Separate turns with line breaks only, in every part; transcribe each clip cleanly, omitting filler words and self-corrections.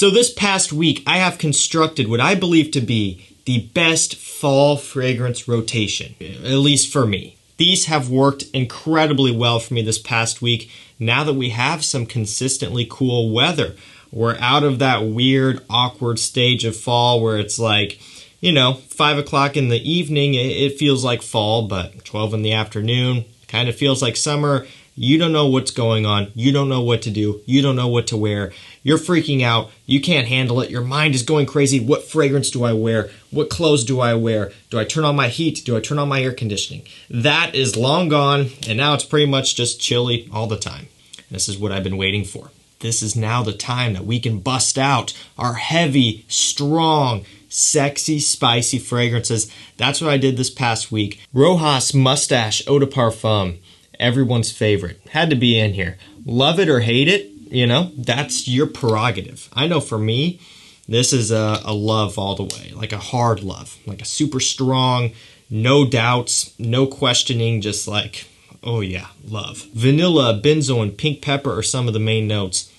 So this past week, I have constructed what I believe to be the best fall fragrance rotation, at least for me. These have worked incredibly well for me this past week. Now that we have some consistently cool weather, we're out of that weird, awkward stage of fall where it's like, you know, 5 o'clock in the evening, it feels like fall, but 12 in the afternoon kind of feels like summer. You don't know what's going on. You don't know what to do. You don't know what to wear. You're freaking out. You can't handle it. Your mind is going crazy. What fragrance do I wear? What clothes do I wear? Do I turn on my heat? Do I turn on my air conditioning? That is long gone, and now it's pretty much just chilly all the time. This is what I've been waiting for. This is now the time that we can bust out our heavy, strong, sexy, spicy fragrances. That's what I did this past week. Rochas Moustache Eau de Parfum. Everyone's favorite. Had to be in here. Love it or hate it, you know, that's your prerogative. I know for me, this is a love all the way, like a hard love, like a super strong, no doubts, no questioning, just like, oh yeah, love. Vanilla, benzoin, and pink pepper are some of the main notes.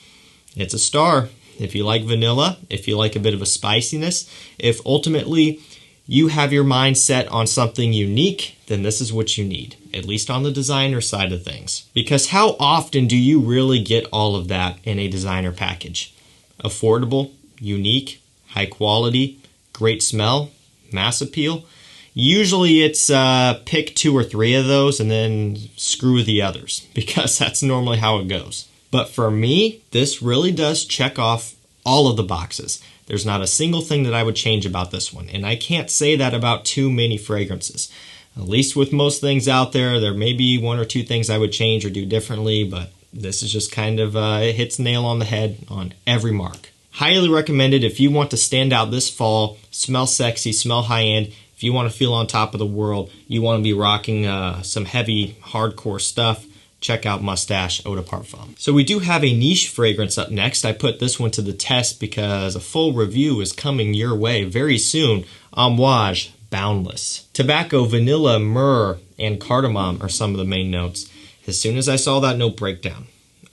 It's a star. If you like vanilla, if you like a bit of a spiciness, if ultimately you have your mind set on something unique, then this is what you need, at least on the designer side of things. Because how often do you really get all of that in a designer package? Affordable, unique, high quality, great smell, mass appeal. Usually it's pick 2 or 3 of those and then screw the others, because that's normally how it goes. But for me, this really does check off all of the boxes. There's not a single thing that I would change about this one. And I can't say that about too many fragrances. At least with most things out there, there may be 1 or 2 things I would change or do differently, but this is just kind of, it hits nail on the head on every mark. Highly recommended if you want to stand out this fall, smell sexy, smell high-end. If you want to feel on top of the world, you want to be rocking some heavy, hardcore stuff, check out Moustache Eau de Parfum. So we do have a niche fragrance up next. I put this one to the test because a full review is coming your way very soon. Amouage Boundless. Tobacco, vanilla, myrrh, and cardamom are some of the main notes. As soon as I saw that note breakdown,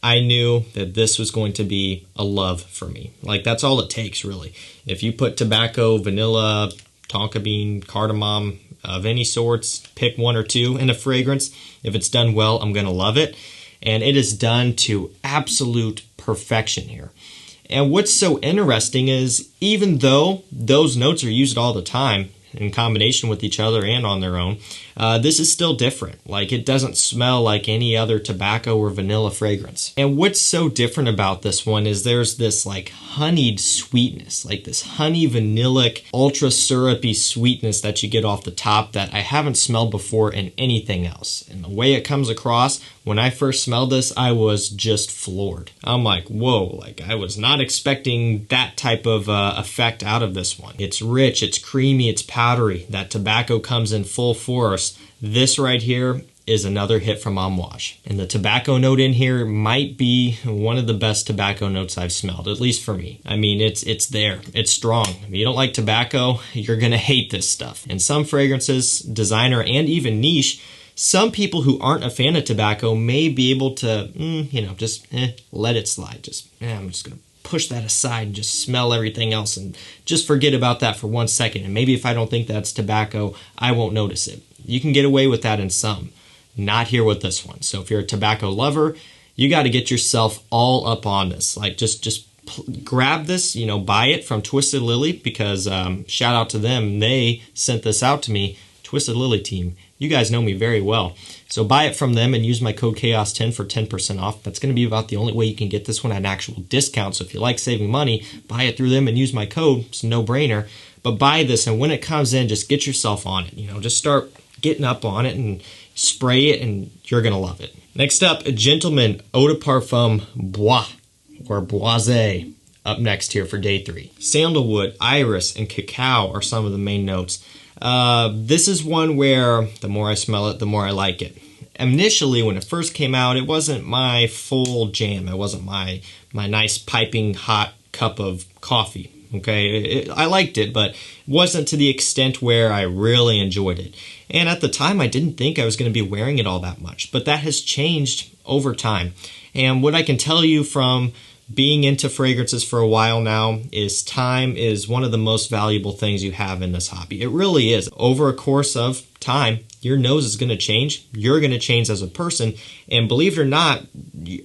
I knew that this was going to be a love for me. Like, that's all it takes, really. If you put tobacco, vanilla, tonka bean, cardamom, of any sorts, pick 1 or 2 in a fragrance. If it's done well, I'm going to love it. And it is done to absolute perfection here. And what's so interesting is, even though those notes are used all the time in combination with each other and on their own, this is still different. Like, it doesn't smell like any other tobacco or vanilla fragrance. And what's so different about this one is there's this like honeyed sweetness, like this honey vanillic, ultra syrupy sweetness that you get off the top that I haven't smelled before in anything else. And the way it comes across, when I first smelled this, I was just floored. I'm like, whoa, like I was not expecting that type of effect out of this one. It's rich, it's creamy, it's powdery. That tobacco comes in full force. This right here is another hit from Amouage. And the tobacco note in here might be one of the best tobacco notes I've smelled, at least for me. I mean, it's there. It's strong. If you don't like tobacco, you're gonna hate this stuff. And some fragrances, designer and even niche, some people who aren't a fan of tobacco may be able to, you know, just let it slide. I'm just gonna push that aside and just smell everything else and just forget about that for 1 second. And maybe if I don't think that's tobacco, I won't notice it. You can get away with that in some. Not here with this one. So if you're a tobacco lover, you got to get yourself all up on this. Like, just grab this, you know, buy it from Twisted Lily, because shout out to them. They sent this out to me. Twisted Lily team. You guys know me very well. So buy it from them and use my code CHAOS10 for 10% off. That's going to be about the only way you can get this one at an actual discount. So if you like saving money, buy it through them and use my code. It's a no-brainer. But buy this, and when it comes in, just get yourself on it. You know, just start getting up on it and spray it, and you're going to love it. Next up, Gentleman Eau de Parfum Bois, or Boisé, up next here for day 3. Sandalwood, iris, and cacao are some of the main notes. This is one where the more I smell it, the more I like it. Initially, when it first came out, it wasn't my full jam. It wasn't my nice piping hot cup of coffee. Okay, I liked it, but it wasn't to the extent where I really enjoyed it. And at the time, I didn't think I was going to be wearing it all that much, but that has changed over time. And what I can tell you from being into fragrances for a while now is time is one of the most valuable things you have in this hobby. It really is. Over a course of time, your nose is going to change. You're going to change as a person. And believe it or not,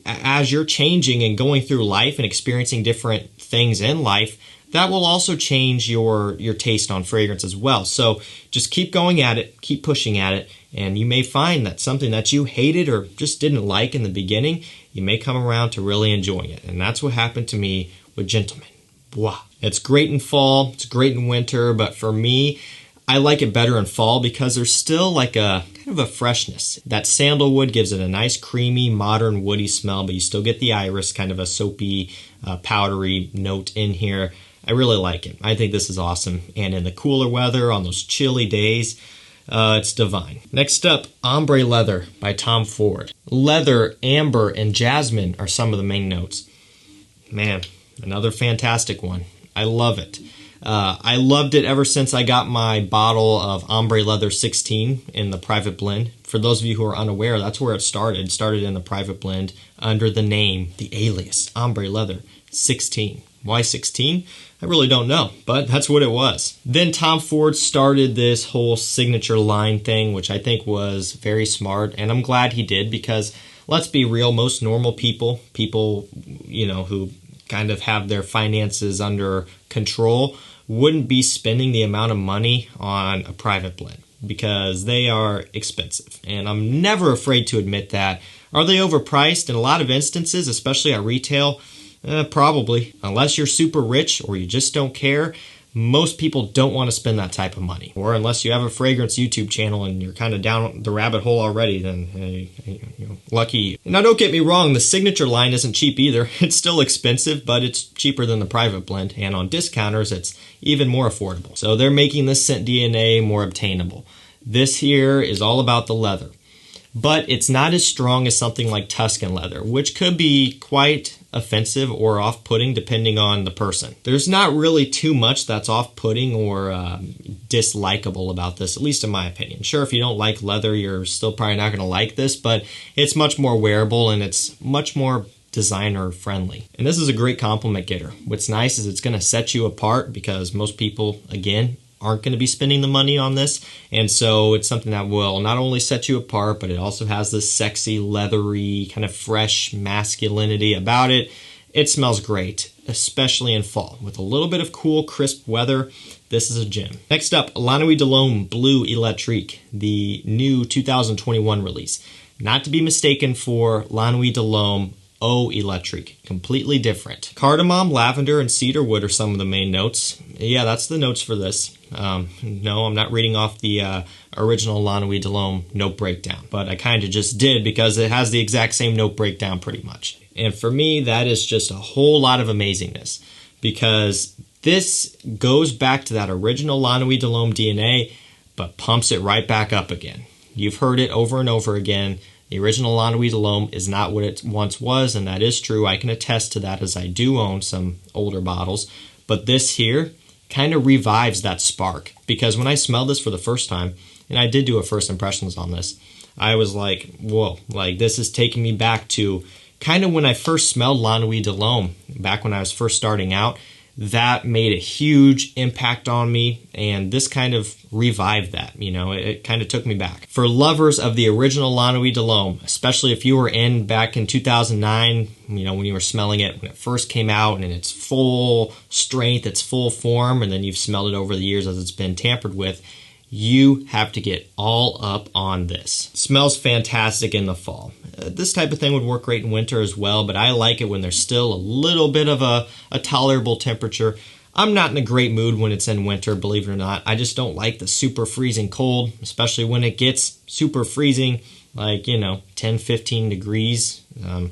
as you're changing and going through life and experiencing different things in life, that will also change your taste on fragrance as well. So just keep going at it, keep pushing at it, and you may find that something that you hated or just didn't like in the beginning, you may come around to really enjoying it. And that's what happened to me with Gentleman. Wow. It's great in fall, it's great in winter, but for me, I like it better in fall because there's still like a kind of a freshness. That sandalwood gives it a nice creamy, modern, woody smell, but you still get the iris, kind of a soapy, powdery note in here. I really like it. I think this is awesome. And in the cooler weather, on those chilly days, it's divine. Next up, Ombre Leather by Tom Ford. Leather, amber, and jasmine are some of the main notes. Man, another fantastic one. I love it. I loved it ever since I got my bottle of Ombre Leather 16 in the private blend. For those of you who are unaware, that's where it started. It started in the private blend under the name, the alias, Ombre Leather 16. Why 16? I really don't know, but that's what it was. Then Tom Ford started this whole signature line thing, which I think was very smart, and I'm glad he did because, let's be real, most normal people, you know, who kind of have their finances under control, wouldn't be spending the amount of money on a private blend because they are expensive. And I'm never afraid to admit that. Are they overpriced? In a lot of instances, especially at retail, probably. Unless you're super rich or you just don't care, most people don't want to spend that type of money. Or unless you have a fragrance YouTube channel and you're kind of down the rabbit hole already, then you're lucky. Now don't get me wrong, the signature line isn't cheap either. It's still expensive, but it's cheaper than the private blend. And on discounters, it's even more affordable. So they're making this scent DNA more obtainable. This here is all about the leather. But it's not as strong as something like Tuscan leather, which could be quite offensive or off-putting depending on the person. There's not really too much that's off-putting or dislikable about this, at least in my opinion. Sure, if you don't like leather, you're still probably not going to like this, but it's much more wearable and it's much more designer friendly. And this is a great compliment getter. What's nice is it's going to set you apart because most people, again, aren't going to be spending the money on this, and so it's something that will not only set you apart, but it also has this sexy, leathery, kind of fresh masculinity about it. It smells great, especially in fall. With a little bit of cool, crisp weather, this is a gem. Next up, Nuit Bleu Electrique, the new 2021 release. Not to be mistaken for Nuit Eau Electrique, completely different. Cardamom, lavender, and cedarwood are some of the main notes. Yeah, that's the notes for this. No, I'm not reading off the original Nuit note breakdown, but I kind of just did because it has the exact same note breakdown pretty much. And for me, that is just a whole lot of amazingness because this goes back to that original Nuit DNA, but pumps it right back up again. You've heard it over and over again. The original Nuit is not what it once was, and that is true. I can attest to that as I do own some older bottles. But this here kind of revives that spark because when I smelled this for the first time, and I did do a first impressions on this, I was like, whoa, like this is taking me back to kind of when I first smelled Nuit back when I was first starting out. That made a huge impact on me, and this kind of revived that, you know, it kind of took me back. For lovers of the original Nuit especially if you were back in 2009, you know, when you were smelling it when it first came out and in its full strength, its full form, and then you've smelled it over the years as it's been tampered with, you have to get all up on this. It smells fantastic in the fall. This type of thing would work great in winter as well, but I like it when there's still a little bit of a tolerable temperature. I'm not in a great mood when it's in winter, believe it or not. I just don't like the super freezing cold, especially when it gets super freezing, like, you know, 10, 15 degrees, and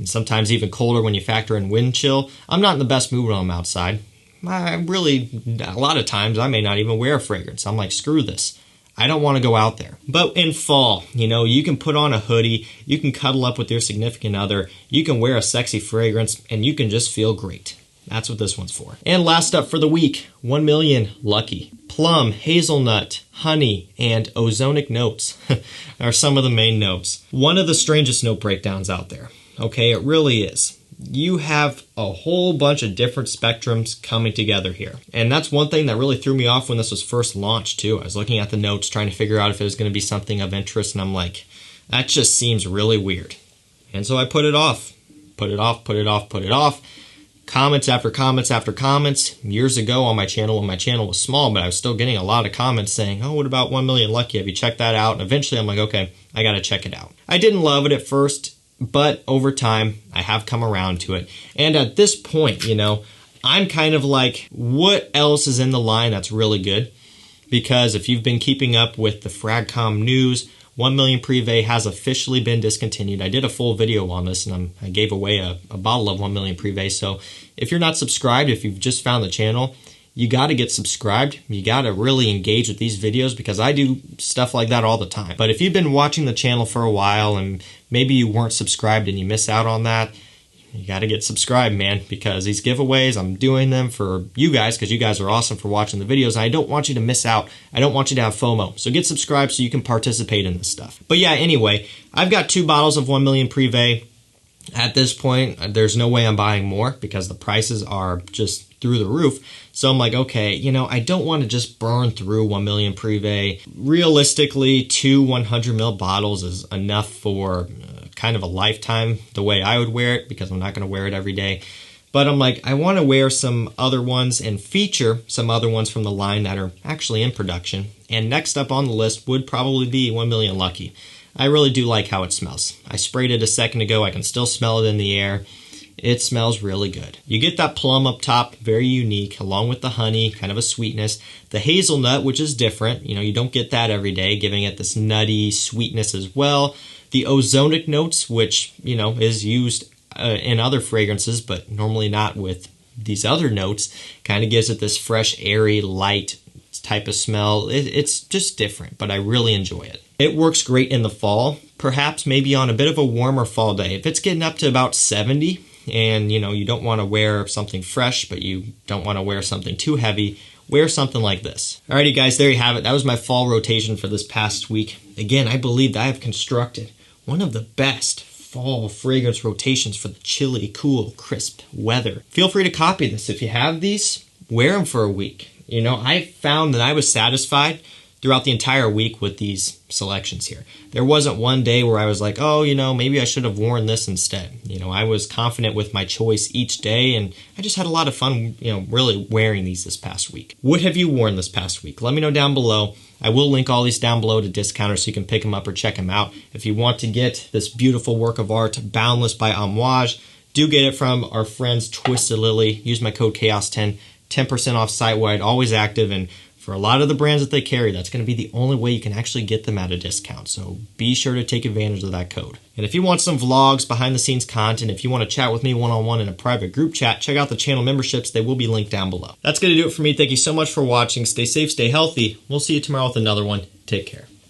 sometimes even colder when you factor in wind chill. I'm not in the best mood when I'm outside. A lot of times I may not even wear a fragrance. I'm like, screw this. I don't want to go out there. But in fall, you know, you can put on a hoodie, you can cuddle up with your significant other, you can wear a sexy fragrance, and you can just feel great. That's what this one's for. And last up for the week, 1 Million Lucky. Plum, hazelnut, honey, and ozonic notes are some of the main notes. One of the strangest note breakdowns out there. Okay, it really is. you have a whole bunch of different spectrums coming together here. And that's one thing that really threw me off when this was first launched too. I was looking at the notes trying to figure out if it was going to be something of interest, and I'm like, that just seems really weird. And so I put it off. Put it off. Comments after comments after comments. Years ago on my channel, when my channel was small, but I was still getting a lot of comments saying, oh, what about 1 Million Lucky? Have you checked that out? And eventually I'm like, okay, I gotta check it out. I didn't love it at first, but over time, I have come around to it. And at this point, you know, I'm kind of like, what else is in the line that's really good? Because if you've been keeping up with the Fragcom news, 1 Million Privé has officially been discontinued. I did a full video on this, and I gave away a bottle of 1 Million Privé. So if you're not subscribed, if you've just found the channel, you got to get subscribed. You got to really engage with these videos because I do stuff like that all the time. But if you've been watching the channel for a while and maybe you weren't subscribed and you miss out on that, you got to get subscribed, man, because these giveaways, I'm doing them for you guys because you guys are awesome for watching the videos. And I don't want you to miss out. I don't want you to have FOMO. So get subscribed so you can participate in this stuff. But yeah, anyway, I've got 2 bottles of 1 Million Privé. At this point, there's no way I'm buying more because the prices are just through the roof. So I'm like, okay, you know, I don't want to just burn through 1 Million Privé. Realistically, 2 100 ml bottles is enough for kind of a lifetime the way I would wear it because I'm not going to wear it every day. But I'm like, I want to wear some other ones and feature some other ones from the line that are actually in production. And next up on the list would probably be 1 Million Lucky. I really do like how it smells. I sprayed it a second ago. I can still smell it in the air. It smells really good. You get that plum up top, very unique, along with the honey, kind of a sweetness. The hazelnut, which is different. You know, you don't get that every day, giving it this nutty sweetness as well. The ozonic notes, which, you know, is used in other fragrances, but normally not with these other notes, kind of gives it this fresh, airy, light type of smell. It's just different, but I really enjoy it. It works great in the fall, perhaps maybe on a bit of a warmer fall day. If it's getting up to about 70 and, you know, you don't want to wear something fresh, but you don't want to wear something too heavy, wear something like this. Alrighty guys, there you have it. That was my fall rotation for this past week. Again, I believe that I have constructed one of the best fall fragrance rotations for the chilly, cool, crisp weather. Feel free to copy this. If you have these, wear them for a week. You know, I found that I was satisfied throughout the entire week with these selections here. There wasn't one day where I was like, oh, you know, maybe I should have worn this instead. You know, I was confident with my choice each day, and I just had a lot of fun, you know, really wearing these this past week. What have you worn this past week? Let me know down below. I will link all these down below to Discounters so you can pick them up or check them out. If you want to get this beautiful work of art, Boundless by Amouage, do get it from our friends Twisted Lily. Use my code CHAOS10, 10% off site-wide, always active, and for a lot of the brands that they carry, that's going to be the only way you can actually get them at a discount. So be sure to take advantage of that code. And if you want some vlogs, behind the scenes content, if you want to chat with me one-on-one in a private group chat, check out the channel memberships. They will be linked down below. That's going to do it for me. Thank you so much for watching. Stay safe, stay healthy. We'll see you tomorrow with another one. Take care.